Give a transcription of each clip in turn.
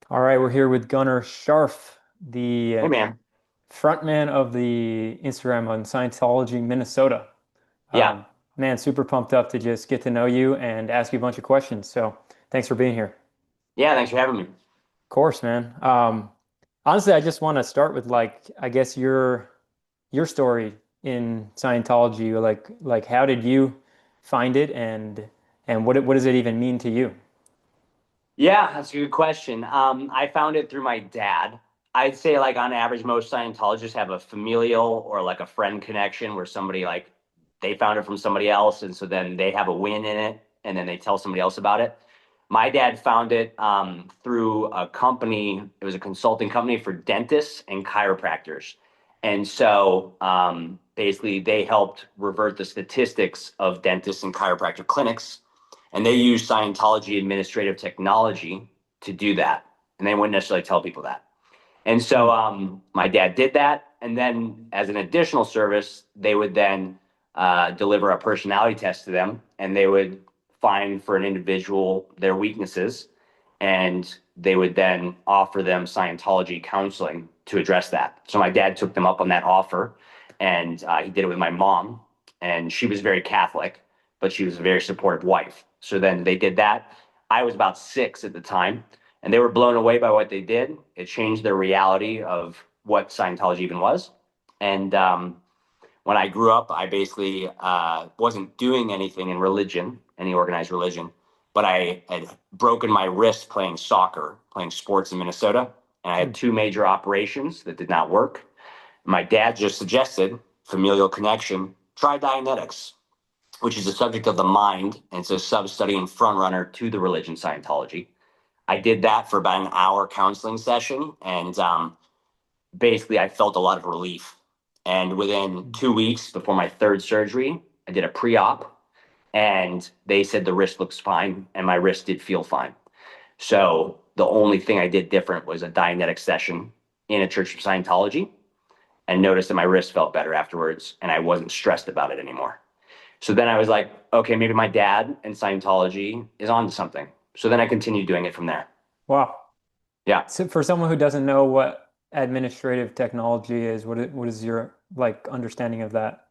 All right, we're here with Gunnar Scharf, the Hey man. frontman of the Instagram on Scientology Minnesota. Yeah. Um, Man, super pumped up to just get to know you and ask you a bunch of questions. So thanks for being here. Yeah, thanks for having me. Of course, man. Honestly, I just want to start with I guess your story in Scientology. Like how did you find it and what does it even mean to you? Yeah, that's a good question. I found it through my dad. I'd say like on average, most Scientologists have a familial or like a friend connection where somebody like they found it from somebody else, and so then they have a win in it, and then they tell somebody else about it. My dad found it through a company. It was a consulting company for dentists and chiropractors, and so basically they helped revert the statistics of dentists and chiropractor clinics, and they use Scientology administrative technology to do that. And they wouldn't necessarily tell people that. And so Hmm. my dad did that. And then, as an additional service, they would then deliver a personality test to them, and they would find for an individual their weaknesses. And they would then offer them Scientology counseling to address that. So my dad took them up on that offer, and he did it with my mom. And she was very Catholic, but she was a very supportive wife. So then they did that. I was about 6 at the time, and they were blown away by what they did. It changed their reality of what Scientology even was. And when I grew up, I basically wasn't doing anything in religion, any organized religion, but I had broken my wrist playing soccer, playing sports in Minnesota, and I Hmm. had two major operations that did not work. My dad just suggested familial connection. Try Dianetics, which is the subject of the mind, and it's a sub-study and frontrunner to the religion Scientology. I did that for about an hour counseling session, and basically I felt a lot of relief. And within 2 weeks before my third surgery, I did a pre-op, and they said the wrist looks fine, and my wrist did feel fine. So the only thing I did different was a Dianetic session in a Church of Scientology, and noticed that my wrist felt better afterwards, and I wasn't stressed about it anymore. So then I was like, okay, maybe my dad and Scientology is on to something. So then I continued doing it from there. Wow. Yeah. So for someone who doesn't know what administrative technology is, what is your understanding of that?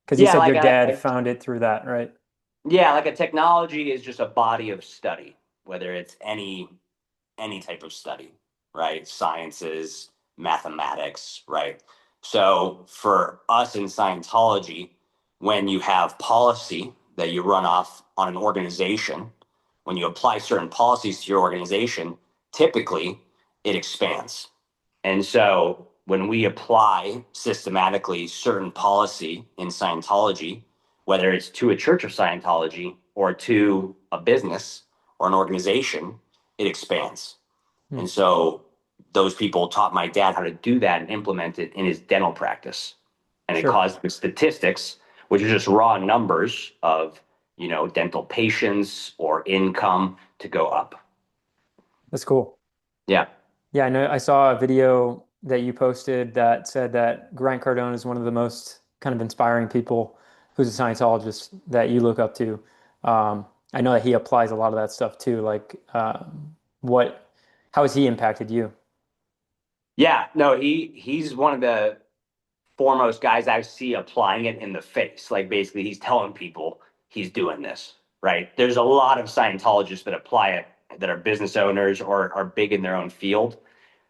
Because you Yeah, said like your dad a found it through that, right? yeah, like a technology is just a body of study, whether it's any type of study, right? Sciences, mathematics, right? So for us in Scientology, when you have policy that you run off on an organization, when you apply certain policies to your organization, typically it expands. And so when we apply systematically certain policy in Scientology, whether it's to a church of Scientology or to a business or an organization, it expands. Hmm. And so those people taught my dad how to do that and implement it in his dental practice. And it Sure. caused the statistics, which are just raw numbers of, dental patients or income to go up. That's cool. Yeah. Yeah, I know I saw a video that you posted that said that Grant Cardone is one of the most kind of inspiring people who's a Scientologist that you look up to. I know that he applies a lot of that stuff too. What, how has he impacted you? Yeah. No, he's one of the foremost guys I see applying it in the face. Like basically he's telling people he's doing this, right? There's a lot of Scientologists that apply it that are business owners or are big in their own field.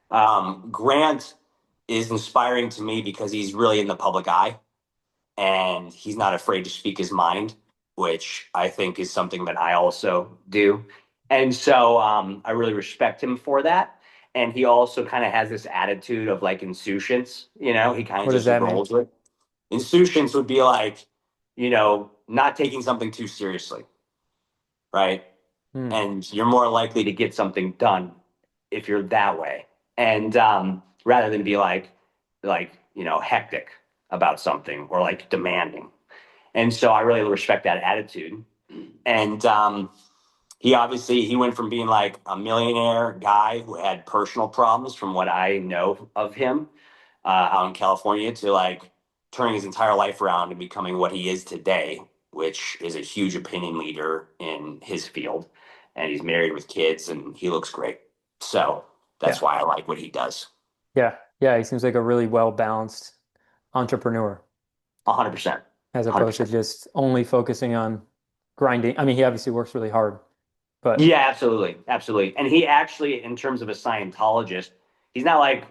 Grant is inspiring to me because he's really in the public eye and he's not afraid to speak his mind, which I think is something that I also do. And so I really respect him for that. And he also kind of has this attitude of like insouciance, he kind of What does just that mean? rolls with. Insouciance would be like, not taking something too seriously, right? Hmm. And you're more likely to get something done if you're that way. And rather than be hectic about something or like demanding. And so I really respect that attitude. And he went from being like a millionaire guy who had personal problems, from what I know of him, out in California, to like turning his entire life around and becoming what he is today, which is a huge opinion leader in his field. And he's married with kids, and he looks great. So that's Yeah. why I like what he does. Yeah. Yeah. He seems like a really well balanced entrepreneur 100%. as opposed to 100%. just only focusing on grinding. I mean, he obviously works really hard, but Yeah, absolutely. Absolutely. And he actually, in terms of a Scientologist, he's not like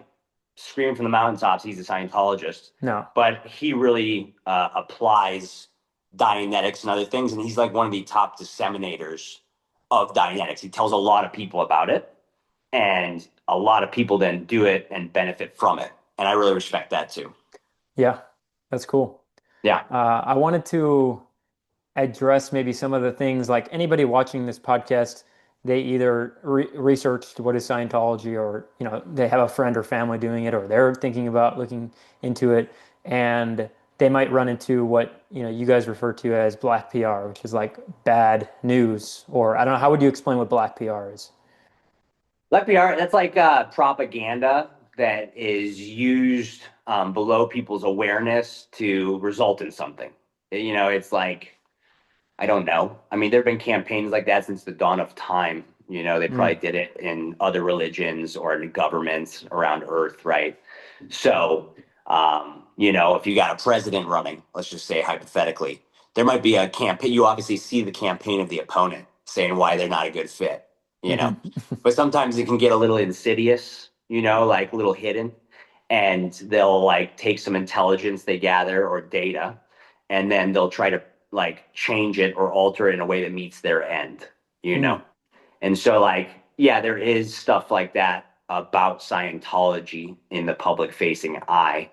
screaming from the mountaintops, he's a Scientologist, no. but he really applies Dianetics and other things. And he's like one of the top disseminators of Dianetics. He tells a lot of people about it, and a lot of people then do it and benefit from it. And I really respect that too. Yeah. That's cool. Yeah. I wanted to address maybe some of the things like anybody watching this podcast, they either researched what is Scientology or, they have a friend or family doing it or they're thinking about looking into it and they might run into what, you guys refer to as black PR, which is like bad news or I don't know, how would you explain what black PR is? Let PR, that's like propaganda that is used below people's awareness to result in something. It's like, I don't know. I mean, there have been campaigns like that since the dawn of time. They probably Mm, did it in other religions or in governments around Earth, right? So, if you got a president running, let's just say hypothetically, there might be a campaign. You obviously see the campaign of the opponent saying why they're not a good fit, you know. hmm But sometimes it can get a little insidious, like a little hidden, and they'll like take some intelligence they gather or data, and then they'll try to like change it or alter it in a way that meets their end, you know? Mm, And so, like, yeah, there is stuff like that about Scientology in the public facing eye.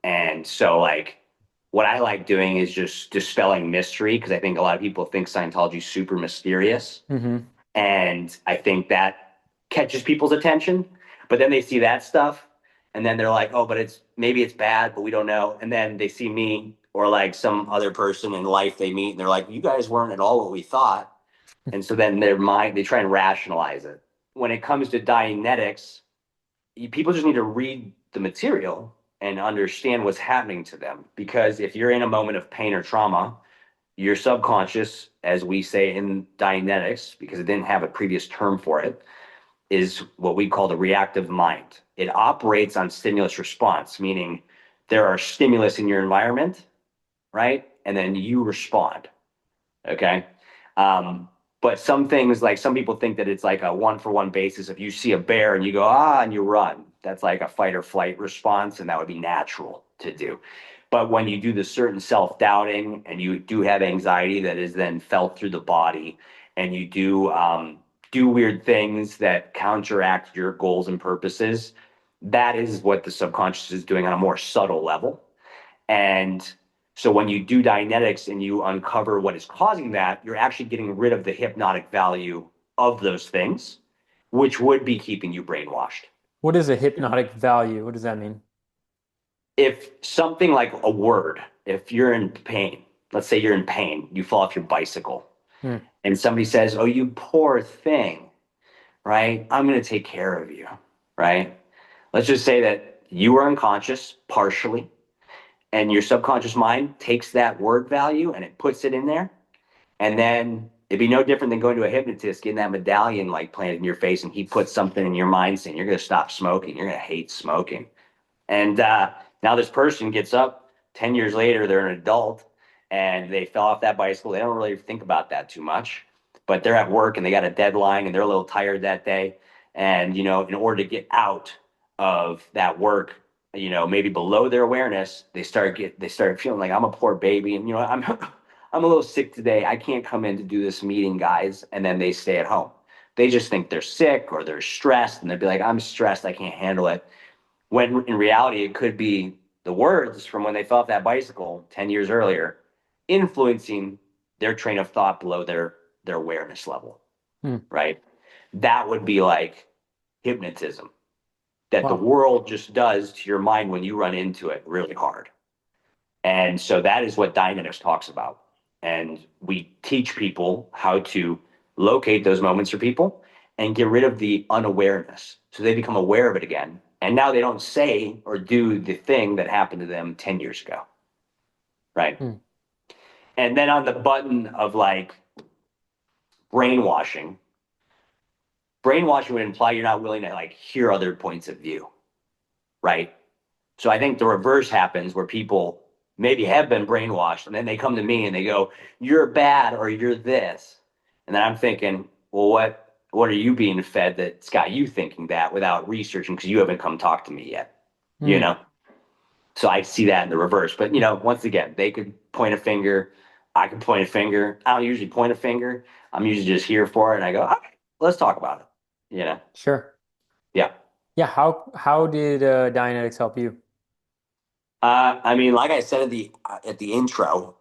And so, like, what I like doing is just dispelling mystery because I think a lot of people think Scientology is super mysterious. hmm And I think that catches people's attention. But then they see that stuff and then they're like, oh, but maybe it's bad, but we don't know. And then they see me or like some other person in life they meet and they're like, you guys weren't at all what we thought. And so then their mind, they try and rationalize it. When it comes to Dianetics, people just need to read the material and understand what's happening to them. Because if you're in a moment of pain or trauma, your subconscious, as we say in Dianetics, because it didn't have a previous term for it, is what we call the reactive mind. It operates on stimulus response, meaning there are stimulus in your environment, right? And then you respond. Okay. Um, but some things, like some people think that it's like a one for one basis. If you see a bear and you go, and you run, that's like a fight or flight response, and that would be natural to do. But when you do the certain self doubting and you do have anxiety that is then felt through the body, and you do weird things that counteract your goals and purposes, that is what the subconscious is doing on a more subtle level. And so when you do Dianetics and you uncover what is causing that, you're actually getting rid of the hypnotic value of those things, which would be keeping you brainwashed. What is a hypnotic value? What does that mean? If something like a word, if you're in pain, let's say you're in pain, you fall off your bicycle, Mm, and somebody says, oh, you poor thing, right? I'm going to take care of you, right? Let's just say that you were unconscious partially, and your subconscious mind takes that word value and it puts it in there. And then it'd be no different than going to a hypnotist, getting that medallion like planted in your face, and he puts something in your mind saying you're going to stop smoking, you're going to hate smoking. And now this person gets up 10 years later, they're an adult and they fell off that bicycle. They don't really think about that too much, but they're at work and they got a deadline and they're a little tired that day. And, in order to get out of that work, maybe below their awareness, they start feeling like I'm a poor baby. And, I'm, I'm a little sick today. I can't come in to do this meeting, guys. And then they stay at home. They just think they're sick or they're stressed and they'd be like, I'm stressed. I can't handle it, when in reality it could be the words from when they fell off that bicycle 10 years earlier influencing their train of thought below their awareness level, mm. right? That would be like hypnotism that the Wow. world just does to your mind when you run into it really hard. And so that is what Dynamics talks about. And we teach people how to locate those moments for people and get rid of the unawareness. So they become aware of it again. And now they don't say or do the thing that happened to them 10 years ago. Right. Mm, And then on the button of like brainwashing, brainwashing would imply you're not willing to like hear other points of view, right? So I think the reverse happens where people maybe have been brainwashed and then they come to me and they go, "You're bad," or "You're this," and then I'm thinking, well, what are you being fed that's got you thinking that without researching because you haven't come talk to me yet, you Hmm. know? So I see that in the reverse. But once again, they could point a finger. I can point a finger. I don't usually point a finger. I'm usually just here for it, and I go, okay, let's talk about it. You know? Sure. Yeah. Yeah. How did Dianetics help you? I mean, like I said at the intro,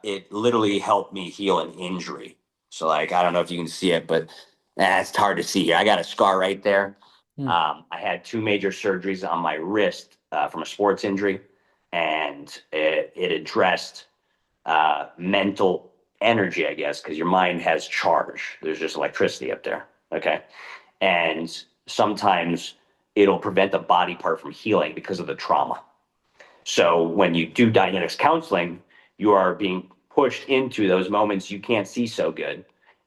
it literally helped me heal an injury. So, like, I don't know if you can see it, but it's hard to see here. I got a scar right there. Hmm. I had two major surgeries on my wrist from a sports injury, and it addressed mental energy, I guess, because your mind has charge. There's just electricity up there. Okay. And sometimes it'll prevent the body part from healing because of the trauma. So when you do Dianetics counseling, you are being pushed into those moments you can't see so good,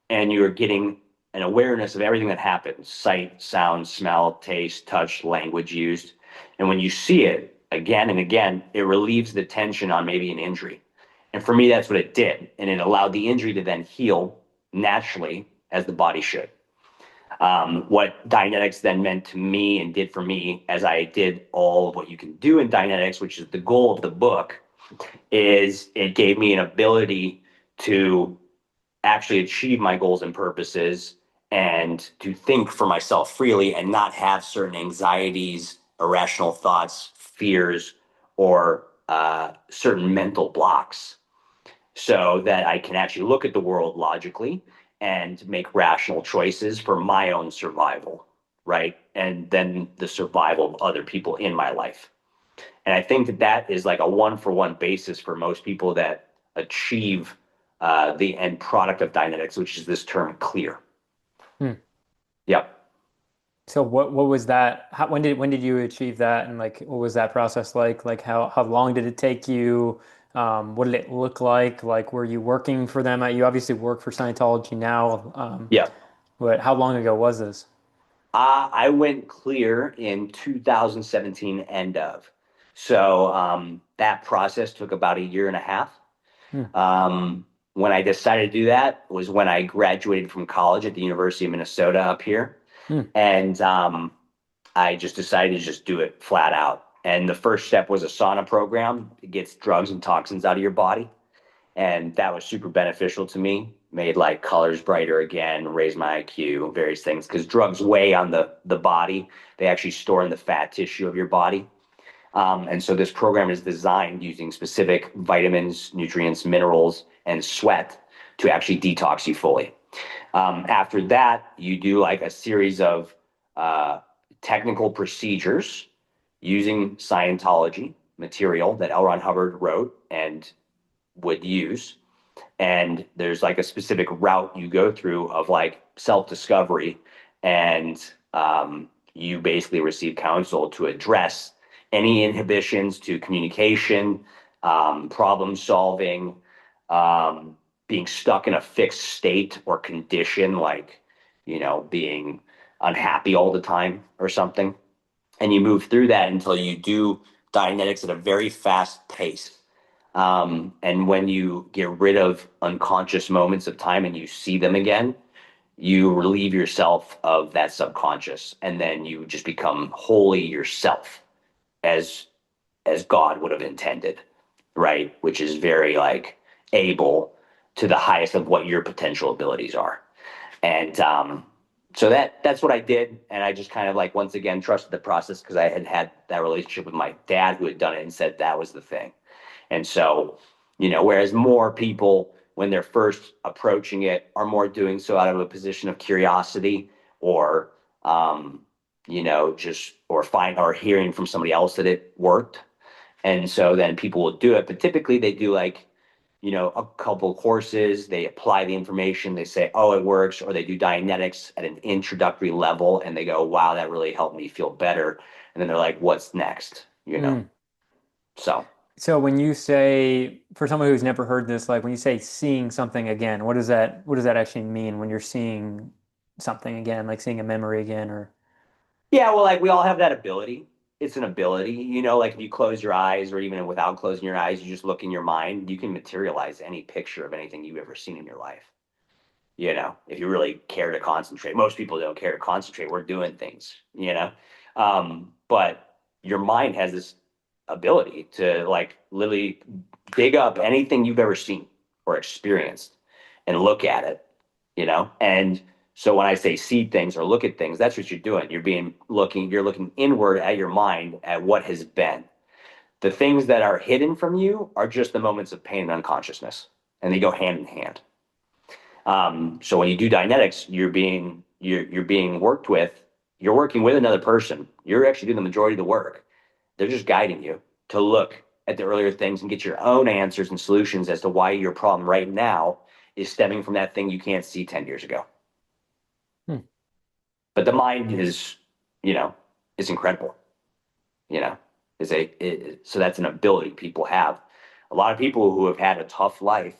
and you're getting an awareness of everything that happens: sight, sound, smell, taste, touch, language used. And when you see it again and again, it relieves the tension on maybe an injury. And for me, that's what it did. And it allowed the injury to then heal naturally as the body should. What Dianetics then meant to me and did for me, as I did all of what you can do in Dianetics, which is the goal of the book, is it gave me an ability to actually achieve my goals and purposes and to think for myself freely and not have certain anxieties, irrational thoughts, fears, or certain mental blocks, so that I can actually look at the world logically and make rational choices for my own survival, right? And then the survival of other people in my life. And I think that that is like a one for one basis for most people that achieve the end product of Dianetics, which is this term clear. Hmm. Yep. So what was that? When did you achieve that? And like, what was that process like? Like, how long did it take you? What did it look like? Like, were you working for them? You obviously work for Scientology now. Yeah. But how long ago was this? I went clear in 2017 end of. So that process took about a year and a half. Hmm. Um, when I decided to do that was when I graduated from college at the University of Minnesota up here. Hmm. And I just decided to just do it flat out. And the first step was a sauna program. It gets drugs and toxins out of your body. And that was super beneficial to me. Made like colors brighter again, raised my IQ, various things. Because drugs weigh on the body. They actually store in the fat tissue of your body. And so this program is designed using specific vitamins, nutrients, minerals, and sweat to actually detox you fully. After that, you do like a series of uh, technical procedures using Scientology material that L. Ron Hubbard wrote and would use. And there's like a specific route you go through of like self-discovery, and you basically receive counsel to address any inhibitions to communication, problem solving, um, being stuck in a fixed state or condition, like being unhappy all the time or something. And you move through that until you do Dianetics at a very fast pace. And when you get rid of unconscious moments of time and you see them again, you relieve yourself of that subconscious, and then you just become wholly yourself, as God would have intended, right? Which is very like able to the highest of what your potential abilities are. And so that's what I did, and I just kind of like once again trusted the process because I had had that relationship with my dad who had done it and said that was the thing. And so, whereas more people, when they're first approaching it, are more doing so out of a position of curiosity or, just or hearing from somebody else that it worked. And so then people will do it. But typically they do like, a couple courses, they apply the information, they say, oh, it works, or they do Dianetics at an introductory level and they go, wow, that really helped me feel better. And then they're like, what's next? Hmm. So. So when you say, for someone who's never heard this, like when you say seeing something again, what does that actually mean when you're seeing? something again, like seeing a memory again, or Yeah, well, like we all have that ability. It's an ability, like if you close your eyes or even without closing your eyes, you just look in your mind, you can materialize any picture of anything you've ever seen in your life. If you really care to concentrate. Most people don't care to concentrate. We're doing things. But your mind has this ability to like literally dig up anything you've ever seen or experienced and look at it. And so when I say see things or look at things, that's what you're doing. You're looking inward at your mind at what has been. The things that are hidden from you are just the moments of pain and unconsciousness, and they go hand in hand. So when you do Dianetics, you're being worked with. You're working with another person. You're actually doing the majority of the work. They're just guiding you to look at the earlier things and get your own answers and solutions as to why your problem right now is stemming from that thing you can't see 10 years ago. hmm. But the mind is, you know, is incredible. You know, so that's an ability people have. A lot of people who have had a tough life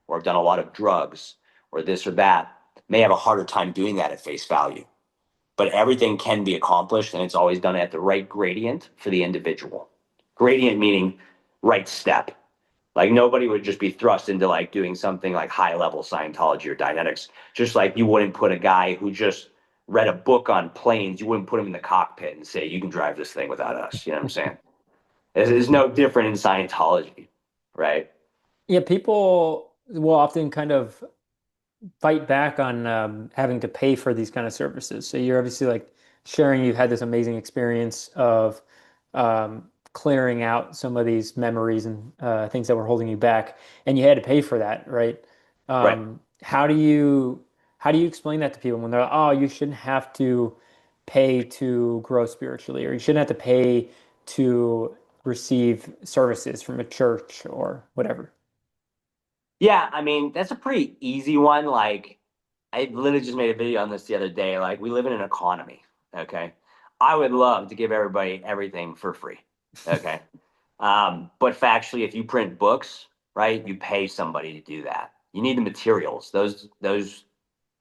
or have done a lot of drugs or this or that may have a harder time doing that at face value. But everything can be accomplished, and it's always done at the right gradient for the individual. Gradient meaning right step. Like nobody would just be thrust into like doing something like high level Scientology or Dianetics. Just like you wouldn't put a guy who just read a book on planes, you wouldn't put him in the cockpit and say, you can drive this thing without us. You know what I'm saying? It's no different in Scientology, right? Yeah, people will often kind of fight back on having to pay for these kind of services. So you're obviously like sharing you've had this amazing experience of clearing out some of these memories and things that were holding you back, and you had to pay for that, right? Right. How do you explain that to people when they're like, oh, you shouldn't have to pay to grow spiritually, or you shouldn't have to pay to receive services from a church or whatever? Yeah, I mean, that's a pretty easy one. Like, I literally just made a video on this the other day. Like, we live in an economy, okay? I would love to give everybody everything for free, okay? But factually, if you print books, right, you pay somebody to do that. You need the materials. Those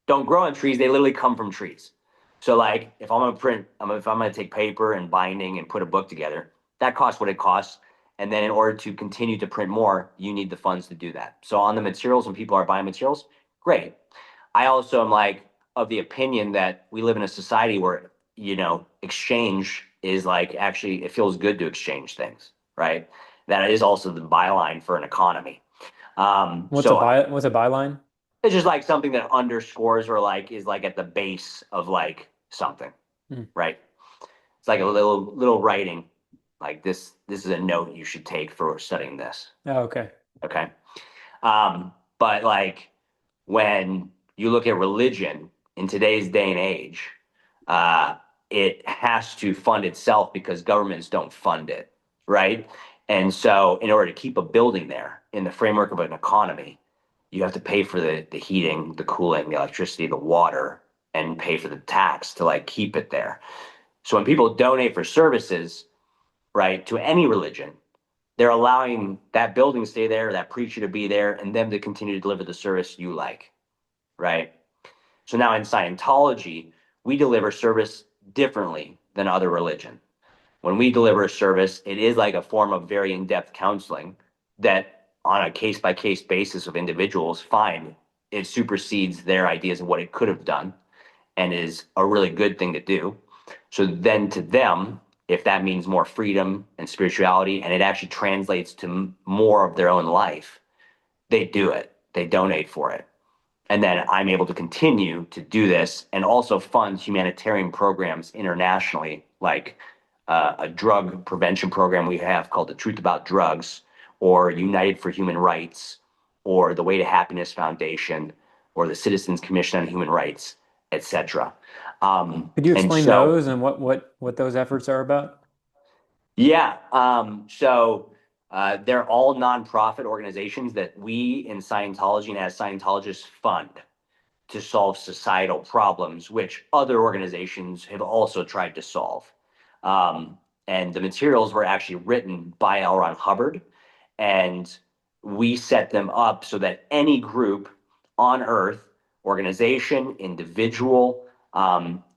don't grow on trees. They literally come from trees. So like if I'm gonna print, if I'm gonna take paper and binding and put a book together, that costs what it costs. And then in order to continue to print more, you need the funds to do that. So on the materials, when people are buying materials, great. I also am like of the opinion that we live in a society where, exchange is like actually it feels good to exchange things, right? That is also the byline for an economy. So What's a byline? it's just like something that underscores or like is like at the base of like something, Hmm. right? It's like a little writing, like this is a note you should take for studying this. Oh, okay. Okay. But like when you look at religion in today's day and age, uh, it has to fund itself because governments don't fund it, right? And so, in order to keep a building there in the framework of an economy, you have to pay for the heating, the cooling, the electricity, the water, and pay for the tax to like keep it there. So when people donate for services, right, to any religion, they're allowing that building to stay there, that preacher to be there, and them to continue to deliver the service you like, right? So now in Scientology, we deliver service differently than other religion. When we deliver a service, it is like a form of very in-depth counseling that on a case-by-case basis of individuals find it supersedes their ideas of what it could have done and is a really good thing to do. So then to them, if that means more freedom and spirituality and it actually translates to more of their own life, they do it. They donate for it. And then I'm able to continue to do this and also fund humanitarian programs internationally, like a drug prevention program we have called the Truth About Drugs, or United for Human Rights, or the Way to Happiness Foundation, or the Citizens Commission on Human Rights, etc. Could you And explain so, those and what those efforts are about? yeah, they're all nonprofit organizations that we in Scientology and as Scientologists fund to solve societal problems, which other organizations have also tried to solve. Um, and the materials were actually written by L. Ron Hubbard, and we set them up so that any group on Earth, organization, individual,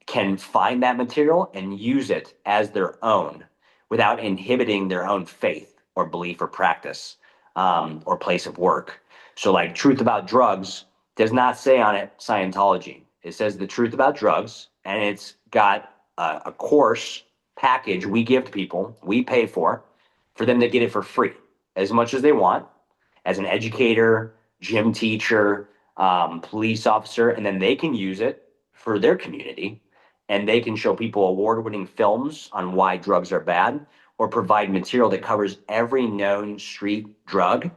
can find that material and use it as their own without inhibiting their own faith or belief or practice, or place of work. So, like, Truth About Drugs does not say on it Scientology. It says the truth about drugs, and it's got a course package we give to people, we pay for them to get it for free as much as they want, as an educator, gym teacher, police officer, and then they can use it for their community, and they can show people award-winning films on why drugs are bad, or provide material that covers every known street drug,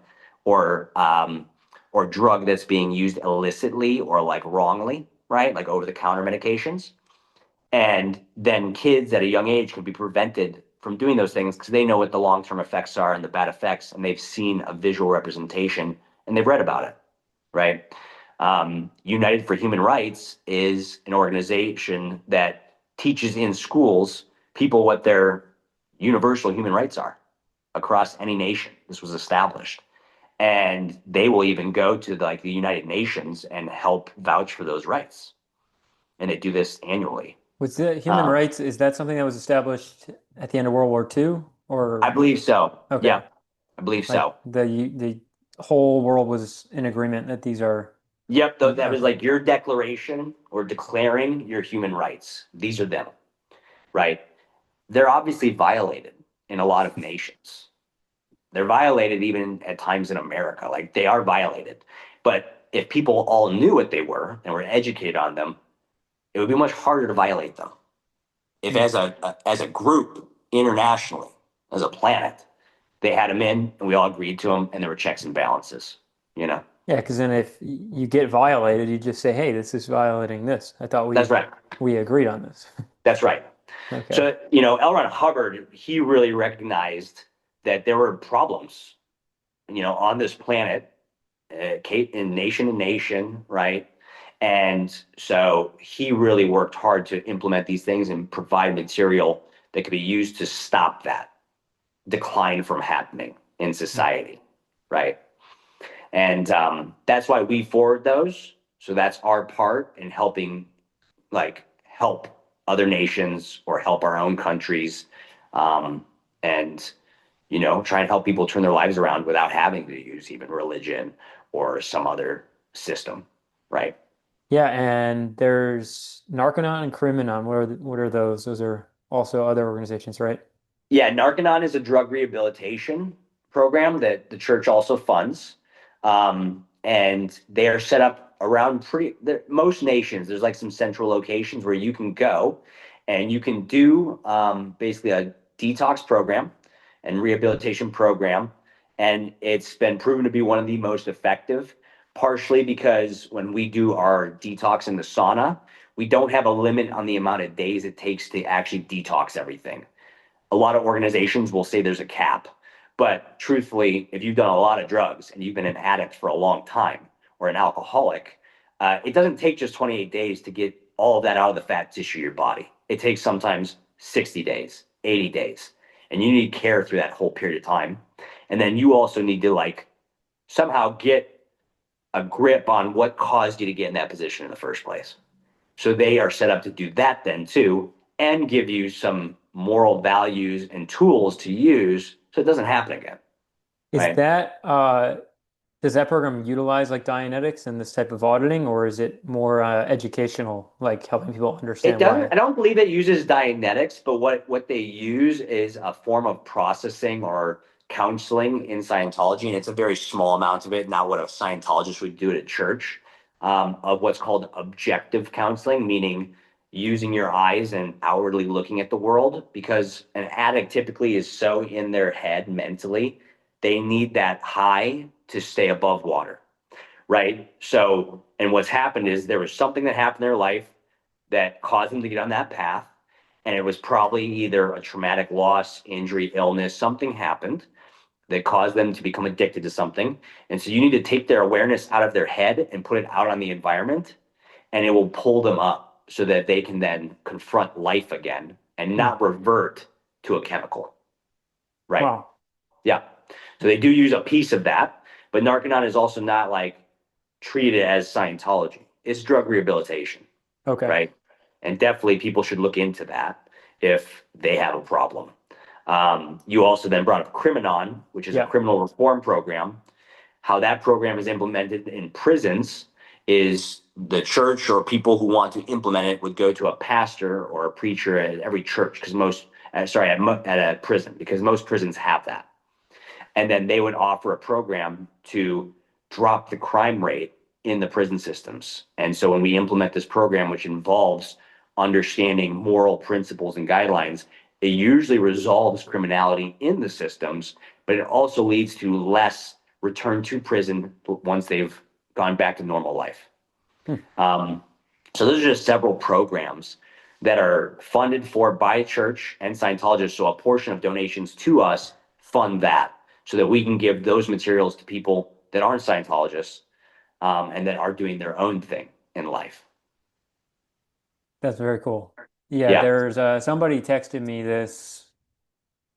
or drug that's being used illicitly or like wrongly, right? Like over-the-counter medications. And then kids at a young age can be prevented from doing those things because they know what the long-term effects are and the bad effects, and they've seen a visual representation and they've read about it, right? United for Human Rights is an organization that teaches in schools people what their universal human rights are across any nation. This was established. And they will even go to the United Nations and help vouch for those rights. And they do this annually. Was the human Um, rights, is that something that was established at the end of World War II? I Or believe so. okay, Yeah, I believe like so. the whole world was in agreement that these are Yep, that was okay. like your declaration or declaring your human rights. These are them, right? They're obviously violated in a lot of nations. They're violated even at times in America. Like, they are violated. But if people all knew what they were and were educated on them, it would be much harder to violate them. If Hmm. as a group internationally, as a planet, they had them in and we all agreed to them and there were checks and balances, you know? Yeah, because then if you get violated, you just say, "Hey, this is violating this. I thought That's right. we agreed on this." That's right. Okay. So, L. Ron Hubbard, he really recognized that there were problems, on this planet, in nation to nation, right? And so he really worked hard to implement these things and provide material that could be used to stop that decline from happening in society, right? And that's why we forward those. So that's our part in helping, help other nations or help our own countries, and try and help people turn their lives around without having to use even religion or some other system, right? Yeah, and there's Narconon and Criminon. What are those? Those are also other organizations, right? Yeah, Narconon is a drug rehabilitation program that the church also funds. And they are set up around most nations. There's like some central locations where you can go and you can do, basically a detox program and rehabilitation program. And it's been proven to be one of the most effective, partially because when we do our detox in the sauna, we don't have a limit on the amount of days it takes to actually detox everything. A lot of organizations will say there's a cap. But truthfully, if you've done a lot of drugs and you've been an addict for a long time or an alcoholic, it doesn't take just 28 days to get all of that out of the fat tissue of your body. It takes sometimes 60 days, 80 days. And you need care through that whole period of time. And then you also need to somehow get a grip on what caused you to get in that position in the first place. So they are set up to do that then too, and give you some moral values and tools to use so it doesn't happen again, Is right? that does that program utilize like Dianetics and this type of auditing, or is it more educational, like helping people It understand doesn't, why? I don't believe it uses Dianetics, but what they use is a form of processing or counseling in Scientology, and it's a very small amount of it, not what a Scientologist would do at a church, of what's called objective counseling, meaning using your eyes and outwardly looking at the world, because an addict typically is so in their head mentally, they need that high to stay above water, right? So, and what's happened is there was something that happened in their life that caused them to get on that path. And it was probably either a traumatic loss, injury, illness, something happened that caused them to become addicted to something. And so you need to take their awareness out of their head and put it out on the environment, and it will pull them up so that they can then confront life again and Hmm. not revert to a chemical, right? Wow. Yeah. So they do use a piece of that, but Narconon is also not treated as Scientology. It's drug rehabilitation, Okay. right? And definitely people should look into that if they have a problem. You also then brought up Criminon, which is a Yeah. criminal reform program. How that program is implemented in prisons is the church or people who want to implement it would go to a pastor or a preacher at every church because at a prison because most prisons have that. And then they would offer a program to drop the crime rate in the prison systems. And so when we implement this program, which involves understanding moral principles and guidelines, it usually resolves criminality in the systems, but it also leads to less return to prison once they've gone back to normal life. Hmm. Um, so those are just several programs that are funded for by church and Scientologists. So a portion of donations to us fund that so that we can give those materials to people that aren't Scientologists and that are doing their own thing in life. That's very cool. Yeah, Yeah, there's somebody texted me this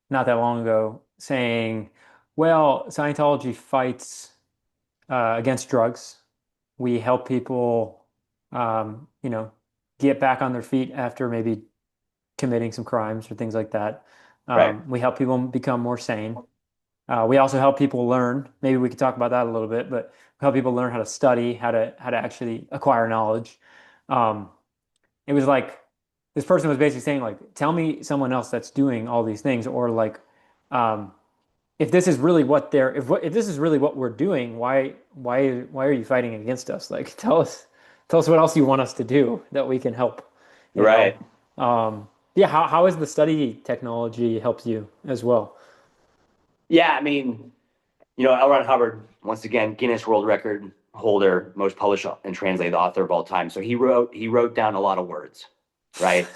not that long ago saying, well, Scientology fights against drugs. We help people, you know, get back on their feet after maybe committing some crimes or things like that. right. We help people become more sane. We also help people learn. Maybe we could talk about that a little bit, but we help people learn how to study, how to actually acquire knowledge. Um, it was like this person was basically saying like, tell me someone else that's doing all these things, or like, um, if this is really what they're if this is really what we're doing, why are you fighting against us? Like, tell us what else you want us to do that we can help, you know? Right. Yeah, how has the study technology helped you as well? Yeah, I mean, L. Ron Hubbard, once again, Guinness World Record holder, most published and translated author of all time. So he wrote down a lot of words, right?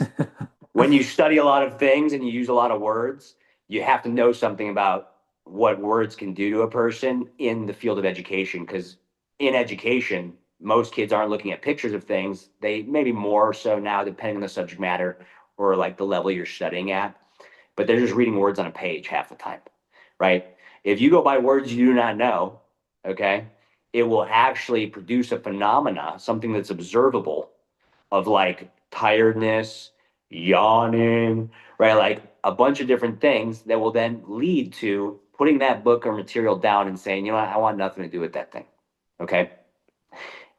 When you study a lot of things and you use a lot of words, you have to know something about what words can do to a person in the field of education. Because in education, most kids aren't looking at pictures of things. They maybe more so now, depending on the subject matter or like the level you're studying at, but they're just reading words on a page half the time, right? If you go by words you do not know, okay, it will actually produce a phenomena, something that's observable of like tiredness, yawning, right? Like a bunch of different things that will then lead to putting that book or material down and saying, you know what, I want nothing to do with that thing. Okay.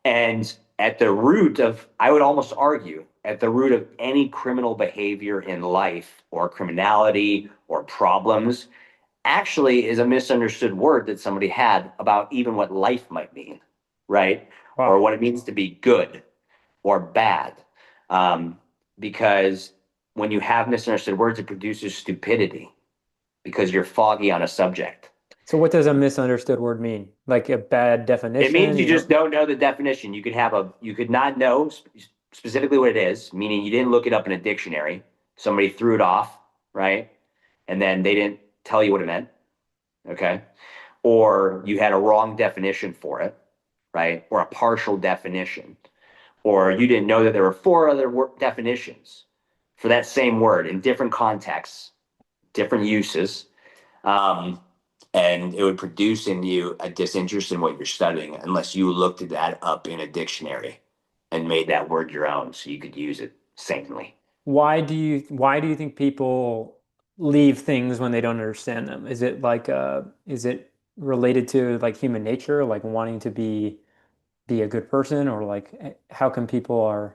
And at the root of, I would almost argue, at the root of any criminal behavior in life or criminality or problems actually is a misunderstood word that somebody had about even what life might mean, right? Or Wow. what it means to be good or bad. Um, because when you have misunderstood words, it produces stupidity because you're foggy on a subject. So what does a misunderstood word mean? Like a bad It means definition, you you just know? don't know the definition. You could not know specifically what it is, meaning you didn't look it up in a dictionary. Somebody threw it off, right? And then they didn't tell you what it meant, okay? Or you had a wrong definition for it, right? Or a partial definition. Or you didn't know that there were four other definitions for that same word in different contexts, different uses. Um, and it would produce in you a disinterest in what you're studying unless you looked that up in a dictionary and made that word your own so you could use it sanely. Why do you think people leave things when they don't understand them? Is it like is it related to like human nature, like wanting to be a good person, or like how come people are,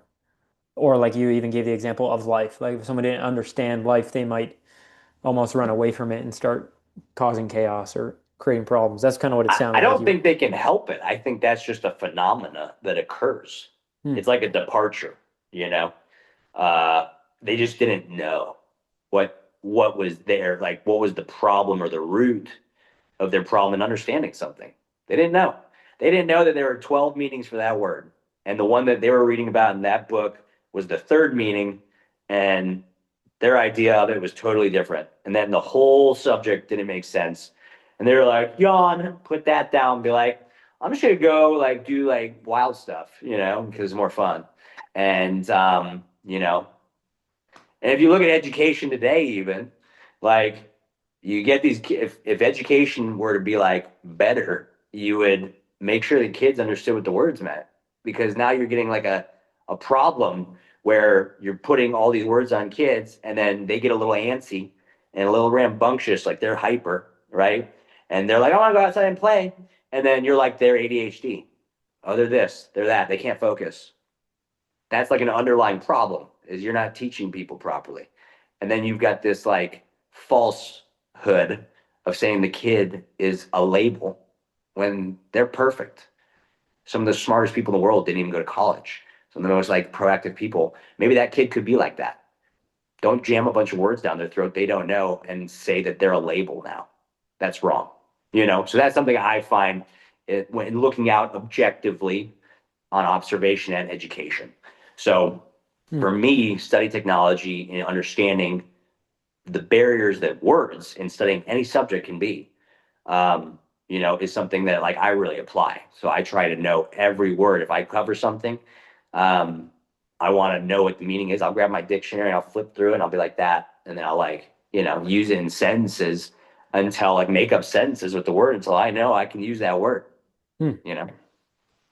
or like you even gave the example of life, like if someone didn't understand life, they might almost run away from it and start causing chaos or creating problems. That's kind of what it I sounded like don't you. think they can help it. I think that's just a phenomena that occurs. Hmm. It's like a departure, you know. Uh, they just didn't know what was there, like what was the problem or the root of their problem in understanding something. They didn't know. They didn't know that there were 12 meanings for that word. And the one that they were reading about in that book was the third meaning, and their idea of it was totally different. And then the whole subject didn't make sense. And they were like, yawn, put that down, be like, I'm just gonna go like do like wild stuff, because it's more fun. And and if you look at education today, even like you get these if education were to be like better, you would make sure the kids understood what the words meant because now you're getting like a problem where you're putting all these words on kids and then they get a little antsy and a little rambunctious, like they're hyper, right? And they're like, I want to go outside and play. And then you're like, they're ADHD. Oh, they're this, they're that. They can't focus. That's like an underlying problem is you're not teaching people properly. And then you've got this like falsehood of saying the kid is a label when they're perfect. Some of the smartest people in the world didn't even go to college. Some of the most like proactive people. Maybe that kid could be like that. Don't jam a bunch of words down their throat they don't know and say that they're a label now. That's wrong. So that's something I find when looking out objectively on observation and education. So Hmm. for me, study technology and understanding the barriers that words in studying any subject can be, is something that like I really apply. So I try to know every word. If I cover something, um, I want to know what the meaning is. I'll grab my dictionary and I'll flip through it and I'll be like that. And then I'll like, use it in sentences until like make up sentences with the word until I know I can use that word, Hmm. you know?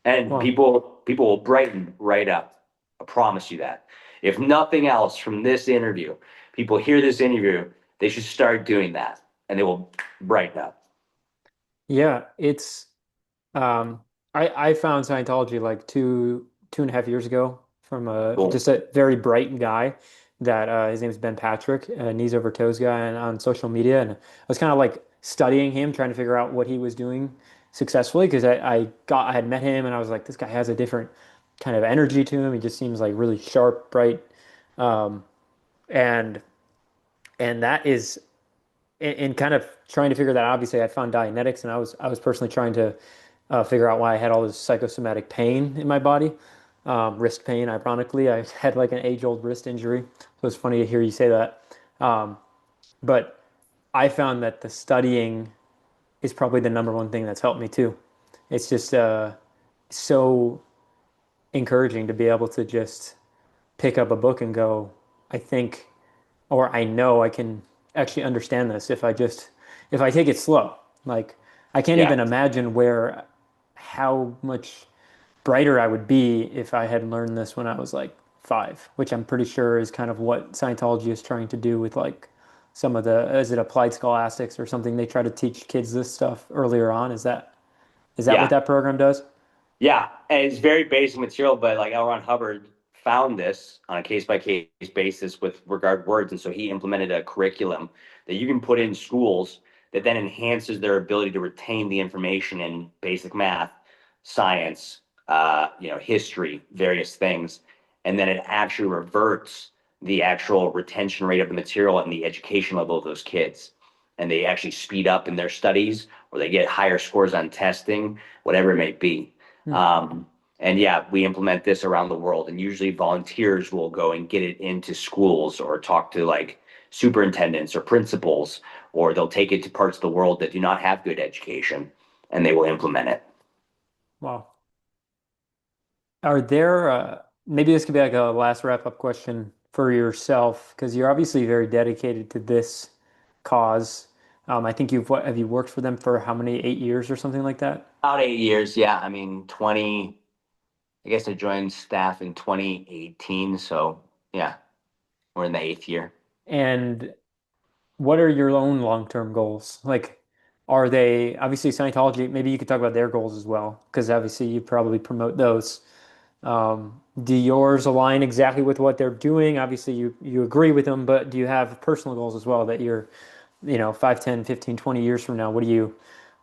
And Wow. people will brighten right up. I promise you that. If nothing else from this interview, people hear this interview, they should start doing that and they will brighten up. Yeah, it's um I found Scientology like two and a half years ago from Cool. just a very bright guy that his name is Ben Patrick, a knees over toes guy on social media, and I was kind of like studying him, trying to figure out what he was doing successfully because I had met him and I was like, this guy has a different kind of energy to him. He just seems like really sharp, bright, um, and that is in kind of trying to figure that out. Obviously, I found Dianetics, and I was personally trying to figure out why I had all this psychosomatic pain in my body, wrist pain. Ironically, I had like an age-old wrist injury, so it's funny to hear you say that. Um, but I found that the studying is probably the number one thing that's helped me too. It's just so encouraging to be able to just pick up a book and go, I think, or I know I can actually understand this if I take it slow. Like I can't Yeah. even imagine how much brighter I would be if I had learned this when I was like 5, which I'm pretty sure is kind of what Scientology is trying to do with like some of is it applied scholastics or something? They try to teach kids this stuff earlier on. Is that what Yeah. that program does? Yeah, and it's very basic material, but like L. Ron Hubbard found this on a case by case basis with regard words, and so he implemented a curriculum that you can put in schools that then enhances their ability to retain the information in basic math, science, history, various things, and then it actually reverts the actual retention rate of the material and the education level of those kids, and they actually speed up in their studies or they get higher scores on testing, whatever it may be. Hmm. Um, and yeah, we implement this around the world, and usually volunteers will go and get it into schools or talk to like superintendents or principals, or they'll take it to parts of the world that do not have good education, and they will implement it. Wow. Are there, maybe this could be like a last wrap-up question for yourself, because you're obviously very dedicated to this cause. I think have you worked for them for how many, 8 years or something like that? About 8 years, yeah. I mean, 20, I guess I joined staff in 2018, so yeah, we're in the eighth year. And what are your own long-term goals? Like, are they obviously Scientology? Maybe you could talk about their goals as well, because obviously you probably promote those. Do yours align exactly with what they're doing? Obviously you agree with them, but do you have personal goals as well that you're 5, 10, 15, 20 years from now, what are you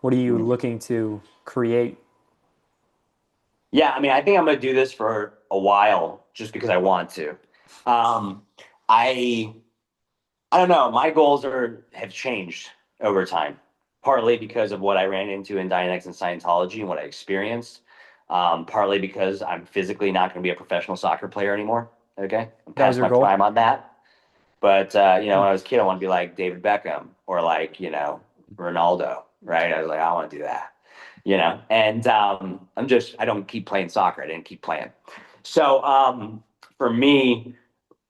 Mhm. looking to create? Yeah, I mean, I think I'm going to do this for a while just because I want to. Um, I I don't know. My goals have changed over time, partly because of what I ran into in Dianetics and Scientology and what I experienced. Partly because I'm physically not going to be a professional soccer player anymore. Okay, I'm That was past your my goal? prime on that. But Hmm. when I was a kid, I want to be like David Beckham or like Ronaldo, right? I was like, I want to do that, And I don't keep playing soccer. I didn't keep playing. So for me,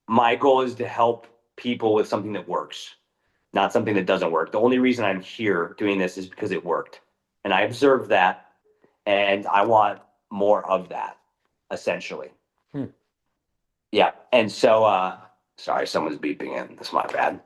my goal is to help people with something that works, not something that doesn't work. The only reason I'm here doing this is because it worked. And I observed that, and I want more of that, essentially. Hmm. Yeah. And so, sorry, someone's beeping in. That's my bad.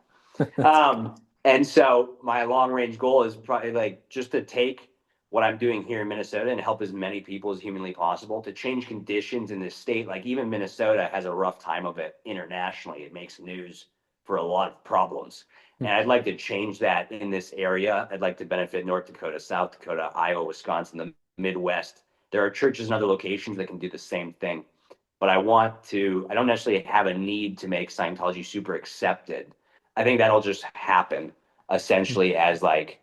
And so my long range goal is probably like just to take what I'm doing here in Minnesota and help as many people as humanly possible to change conditions in this state. Like even Minnesota has a rough time of it internationally. It makes news for a lot of problems. And I'd like to change that in this area. I'd like to benefit North Dakota, South Dakota, Iowa, Wisconsin, the Midwest. There are churches and other locations that can do the same thing. But I don't necessarily have a need to make Scientology super accepted. I think that'll just happen essentially as like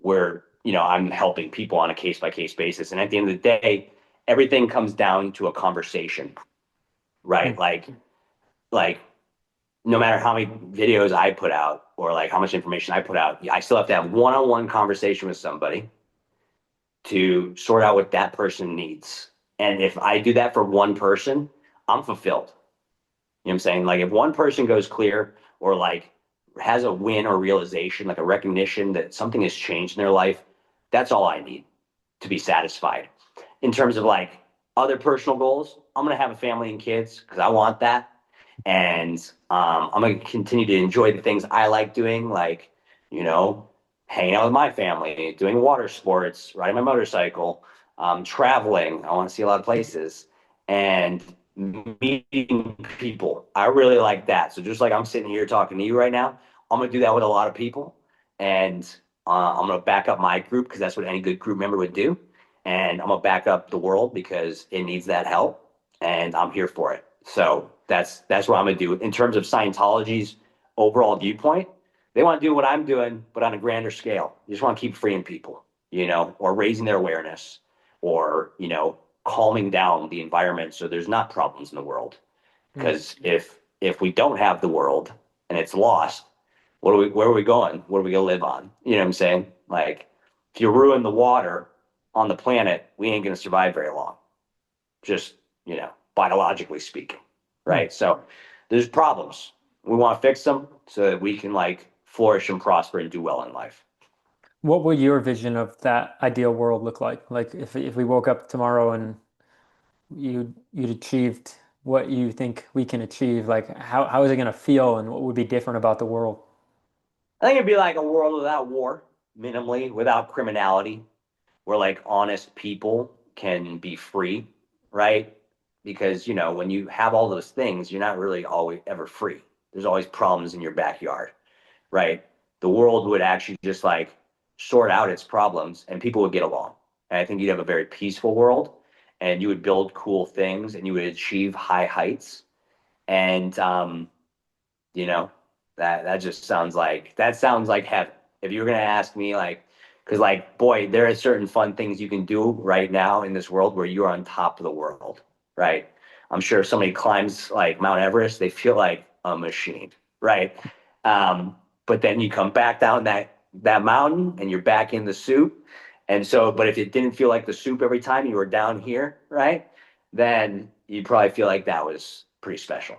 I'm helping people on a case by case basis. And at the end of the day, everything comes down to a conversation, right? Like no matter how many videos I put out or like how much information I put out, I still have to have one-on-one conversation with somebody to sort out what that person needs. And if I do that for one person, I'm fulfilled. You know what I'm saying? Like if one person goes clear or like has a win or realization, like a recognition that something has changed in their life, that's all I need to be satisfied. In terms of like other personal goals, I'm gonna have a family and kids because I want that, and I'm gonna continue to enjoy the things I like doing, like you know, hanging out with my family, doing water sports, riding my motorcycle, traveling. I want to see a lot of places, and meeting people. I really like that. So just like I'm sitting here talking to you right now, I'm gonna do that with a lot of people, and I'm gonna back up my group because that's what any good group member would do, and I'm gonna back up the world because it needs that help, and I'm here for it. So that's what I'm gonna do in terms of Scientology's overall viewpoint. They want to do what I'm doing, but on a grander scale. You just want to keep freeing people, or raising their awareness, or calming down the environment so there's not problems in the world. Mm. Because if we don't have the world and it's lost, where are we going? What are we gonna live on? You know what I'm saying? Like if you ruin the water on the planet, we ain't gonna survive very long. Just, biologically speaking. Mm. Right. So there's problems. We want to fix them so that we can like flourish and prosper and do well in life. What would your vision of that ideal world look like? Like if we woke up tomorrow and you'd achieved what you think we can achieve, like how is it going to feel and what would be different about the world? I think it'd be like a world without war, minimally, without criminality, where like honest people can be free, right? Because, when you have all those things, you're not really always ever free. There's always problems in your backyard, right? The world would actually just like sort out its problems and people would get along. And I think you'd have a very peaceful world and you would build cool things and you would achieve high heights. And you know, that just sounds like heaven. If you were gonna ask me, like, because like, boy, there are certain fun things you can do right now in this world where you're on top of the world, right? I'm sure if somebody climbs like Mount Everest, they feel like a machine, right? But then you come back down that mountain and you're back in the soup. And so, but if it didn't feel like the soup every time you were down here, right? Then you'd probably feel like that was pretty special.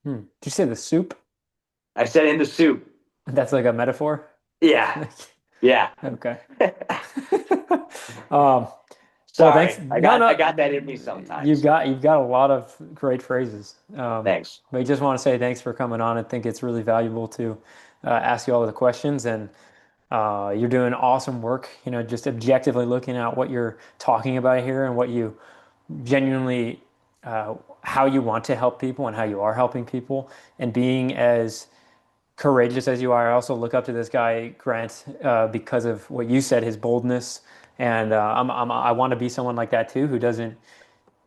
Hmm. Did you say the soup? I said in the soup. That's like a metaphor? Yeah, yeah. Okay. Um, well, thanks. Sorry, I No, got I no, got that in me you've sometimes. got a lot of great phrases. Thanks. But I just want to say thanks for coming on. I think it's really valuable to ask you all of the questions, and you're doing awesome work. Just objectively looking at what you're talking about here and what you genuinely, how you want to help people and how you are helping people, and being as courageous as you are. I also look up to this guy, Grant, because of what you said, his boldness. And I want to be someone like that too, who doesn't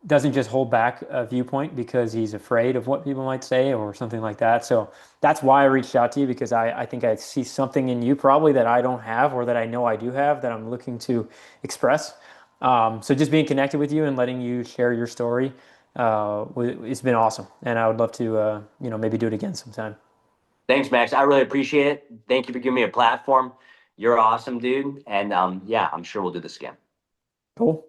just hold back a viewpoint because he's afraid of what people might say or something like that. So that's why I reached out to you because I think I see something in you probably that I don't have or that I know I do have that I'm looking to express. So just being connected with you and letting you share your story, it's been awesome. And I would love to, maybe do it again sometime. Thanks, Max. I really appreciate it. Thank you for giving me a platform. You're awesome, dude. And yeah, I'm sure we'll do this again. Cool.